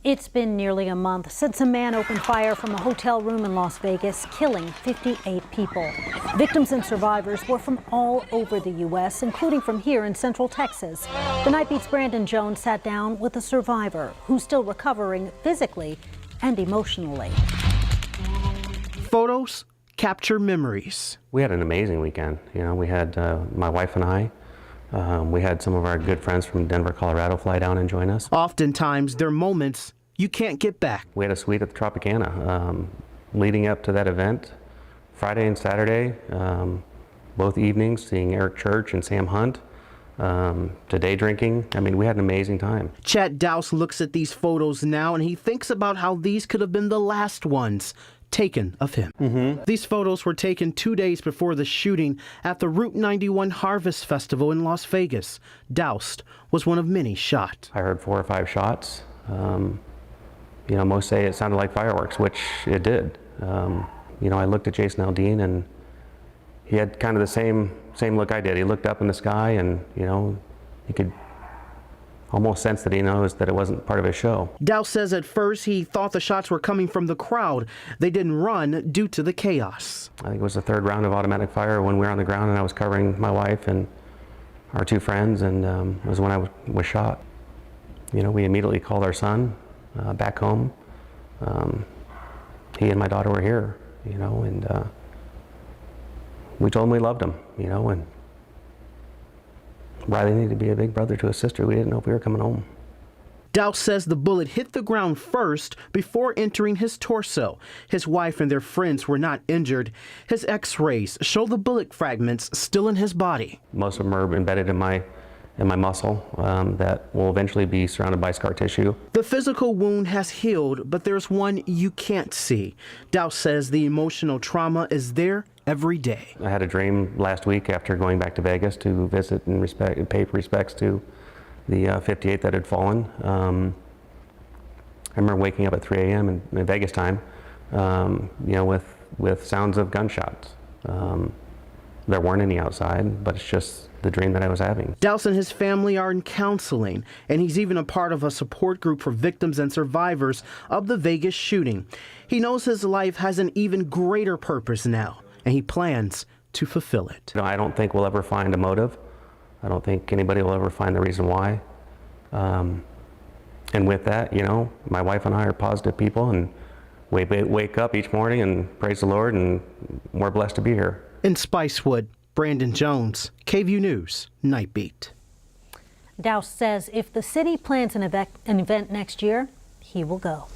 It's been nearly a month since a man opened fire from a hotel room in Las Vegas, killing 58 people. Victims and survivors were from all over the U.S., including from here in Central Texas. The Night Beat's Brandon Jones sat down with a survivor who's still recovering physically and emotionally. Photos capture memories. We had an amazing weekend. You know, we had my wife and I. We had some of our good friends from Denver, Colorado fly down and join us. Oftentimes, they're moments you can't get back. We had a suite at the Tropicana leading up to that event. Friday and Saturday, both evenings, seeing Eric Church and Sam Hunt. To day drinking. I mean, we had an amazing time. Chad Dowse looks at these photos now and he thinks about how these could have been the last ones taken of him. These photos were taken 2 days before the shooting at the Route 91 Harvest Festival in Las Vegas. Dowse was one of many shot. I heard 4 or 5 shots. You know, most say it sounded like fireworks, which it did. You know, I looked at Jason Aldean and he had kind of the same look I did. He looked up in the sky and, you know, you could almost sense that he knows that it wasn't part of his show. Dowse says at first he thought the shots were coming from the crowd. They didn't run due to the chaos. I think it was the 3rd round of automatic fire when we were on the ground and I was covering my wife and our 2 friends, and it was when I was shot. You know, we immediately called our son back home. He and my daughter were here, you know, and we told him we loved him, you know, and Riley needed to be a big brother to his sister. We didn't know if we were coming home. Dowse says the bullet hit the ground first before entering his torso. His wife and their friends were not injured. His x-rays show the bullet fragments still in his body. Most of them are embedded in my muscle that will eventually be surrounded by scar tissue. The physical wound has healed, but there's one you can't see. Dowse says the emotional trauma is there every day. I had a dream last week after going back to Vegas to visit and pay respects to the 58 that had fallen. I remember waking up at 3 a.m. in Vegas time, you know, with sounds of gunshots. There weren't any outside, but it's just the dream that I was having. Dowse and his family are in counseling, and he's even a part of a support group for victims and survivors of the Vegas shooting. He knows his life has an even greater purpose now, and he plans to fulfill it. You know, I don't think we'll ever find a motive. I don't think anybody will ever find the reason why. And with that, you know, my wife and I are positive people, and we wake up each morning and praise the Lord, and we're blessed to be here. In Spicewood, Brandon Jones, KVUE News, Night Beat. Dowse says if the city plans an event next year, he will go.